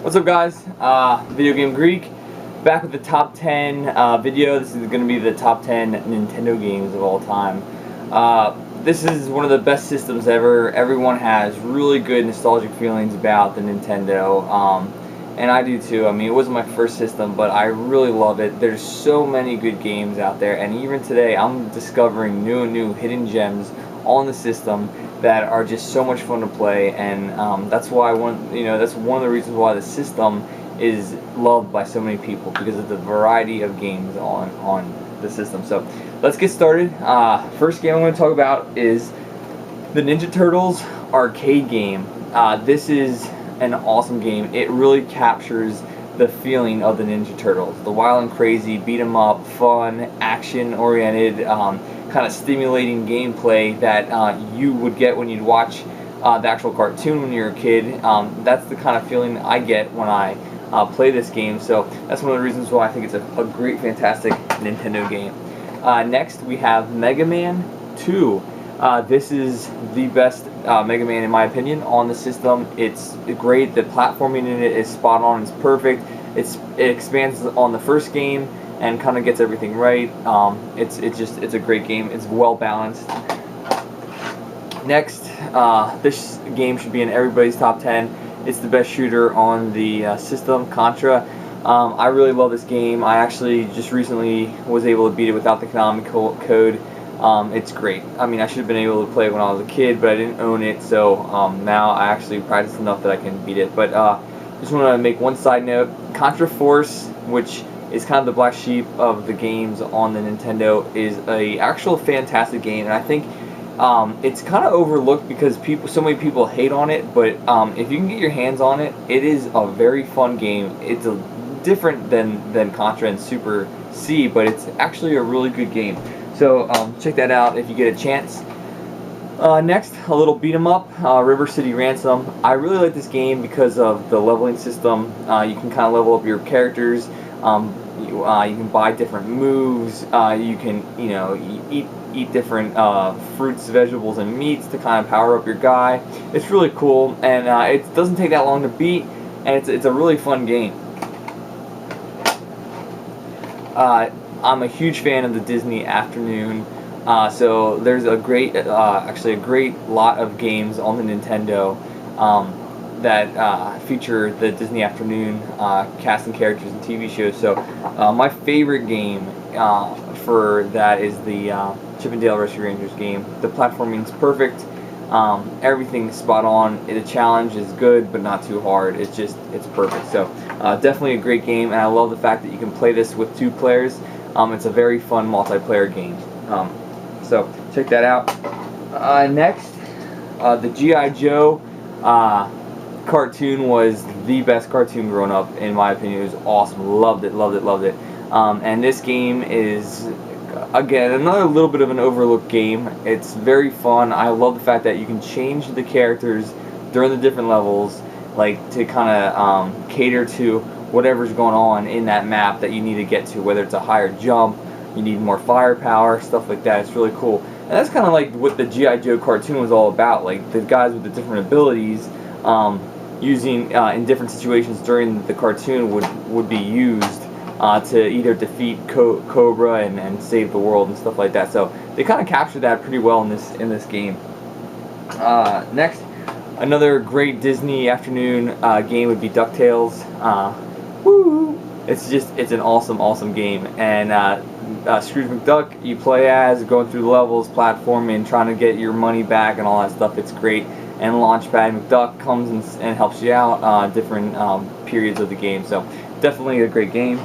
What's up, guys? Video Game Greek, back with the top 10 video. This is going to be the top 10 Nintendo games of all time. This is one of the best systems ever. Everyone has really good nostalgic feelings about the Nintendo, and I do too. I mean, it wasn't my first system, but I really love it. There's so many good games out there, and even today I'm discovering new and new hidden gems on the system that are just so much fun to play, and that's why that's one of the reasons why the system is loved by so many people, because of the variety of games on the system. So let's get started. First game I'm going to talk about is the Ninja Turtles arcade game. This is an awesome game. It really captures the feeling of the Ninja Turtles, the wild and crazy, beat 'em up, fun, action oriented, kind of stimulating gameplay that you would get when you'd watch the actual cartoon when you were a kid. That's the kind of feeling I get when I play this game, so that's one of the reasons why I think it's a great, fantastic Nintendo game. Next, we have Mega Man 2. This is the best Mega Man, in my opinion, on the system. It's great. The platforming in it is spot on. It's perfect. It expands on the first game and kind of gets everything right. It's a great game. It's well balanced. Next, this game should be in everybody's top 10. It's the best shooter on the system, Contra. I really love this game. I actually just recently was able to beat it without the Konami code. It's great. I mean, I should have been able to play it when I was a kid, but I didn't own it, so now I actually practice enough that I can beat it. But just want to make one side note. Contra Force, which is kind of the black sheep of the games on the Nintendo, is a actual fantastic game, and I think it's kind of overlooked because so many people hate on it. But if you can get your hands on it, it is a very fun game. It's different than Contra and Super C, but it's actually a really good game. So check that out if you get a chance. Next, a little beat 'em up, River City Ransom. I really like this game because of the leveling system. You can kind of level up your characters. You can buy different moves. You can eat different fruits, vegetables, and meats to kind of power up your guy. It's really cool, and it doesn't take that long to beat, and it's a really fun game. I'm a huge fan of the Disney Afternoon, so there's actually a great lot of games on the Nintendo that feature the Disney Afternoon cast and characters and TV shows. So my favorite game for that is the Chip 'n Dale Rescue Rangers game. The platforming's perfect. Everything's spot on. The challenge is good, but not too hard. It's perfect. So definitely a great game, and I love the fact that you can play this with 2 players. It's a very fun multiplayer game. So check that out. Next, the G.I. Joe cartoon was the best cartoon growing up, in my opinion. It was awesome. Loved it, loved it, loved it. And this game is, again, another little bit of an overlooked game. It's very fun. I love the fact that you can change the characters during the different levels, like to kind of cater to whatever's going on in that map that you need to get to, whether it's a higher jump, you need more firepower, stuff like that. It's really cool. And that's kind of like what the G.I. Joe cartoon was all about, like the guys with the different abilities using in different situations during the cartoon would be used to either defeat Cobra and save the world and stuff like that. So they kind of captured that pretty well in this game. Next, another great Disney Afternoon game would be DuckTales. Woo! It's an awesome game, and Scrooge McDuck you play as, going through the levels, platforming, trying to get your money back and all that stuff. It's great. And Launchpad McDuck comes and helps you out different periods of the game. So definitely a great game.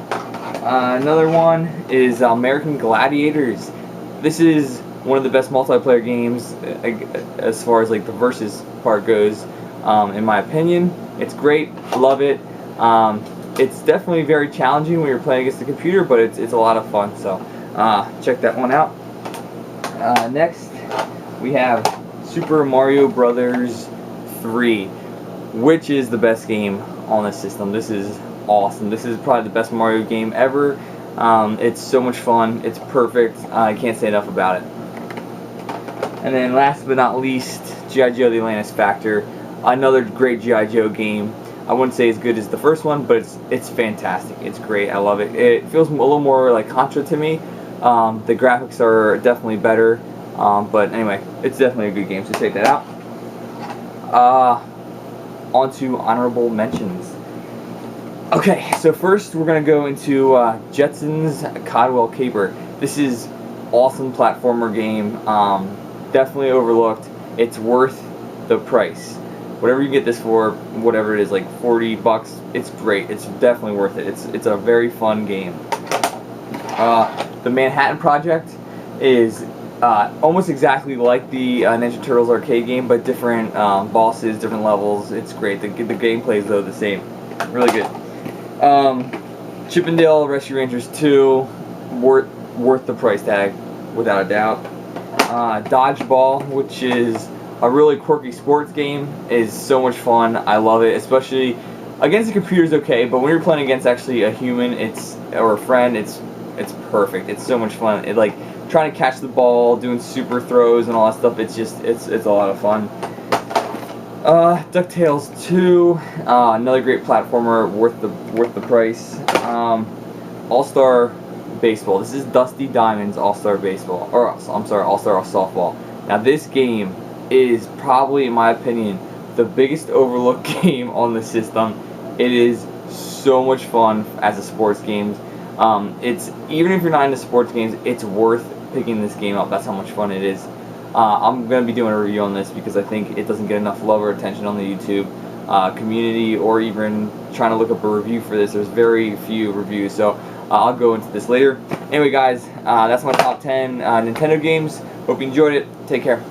Another one is American Gladiators. This is one of the best multiplayer games as far as like the versus part goes, in my opinion. It's great. Love it. It's definitely very challenging when you're playing against the computer, but it's a lot of fun. So check that one out. Next, we have Super Mario Brothers 3, which is the best game on the system. This is awesome. This is probably the best Mario game ever. It's so much fun. It's perfect. I can't say enough about it. And then last but not least, G.I. Joe The Atlantis Factor. Another great G.I. Joe game. I wouldn't say as good as the first one, but it's fantastic. It's great. I love it. It feels a little more like Contra to me. The graphics are definitely better, but anyway, it's definitely a good game, so check that out. On to honorable mentions. Okay, so first we're going to go into Jetsons Codwell Caper. This is awesome platformer game, definitely overlooked. It's worth the price. Whatever you get this for, whatever it is, like 40 bucks, it's great. It's definitely worth it. It's a very fun game. The Manhattan Project is almost exactly like the Ninja Turtles arcade game, but different bosses, different levels. It's great. The gameplay is though the same. Really good. Chippendale Rescue Rangers 2, worth the price tag, without a doubt. Dodgeball, which is a really quirky sports game, is so much fun. I love it, especially against the computer is okay, but when you're playing against actually a human, or a friend, it's perfect. It's so much fun. It, like, trying to catch the ball, doing super throws and all that stuff. It's just it's a lot of fun. DuckTales 2, another great platformer, worth the price. All-Star Baseball. This is Dusty Diamond's All-Star Baseball, or I'm sorry, All-Star Softball. Now this game is probably, in my opinion, the biggest overlooked game on the system. It is so much fun as a sports game. It's, even if you're not into sports games, it's worth picking this game up. That's how much fun it is. I'm going to be doing a review on this because I think it doesn't get enough love or attention on the YouTube community, or even trying to look up a review for this. There's very few reviews, so I'll go into this later. Anyway guys, that's my top 10 Nintendo games. Hope you enjoyed it. Take care.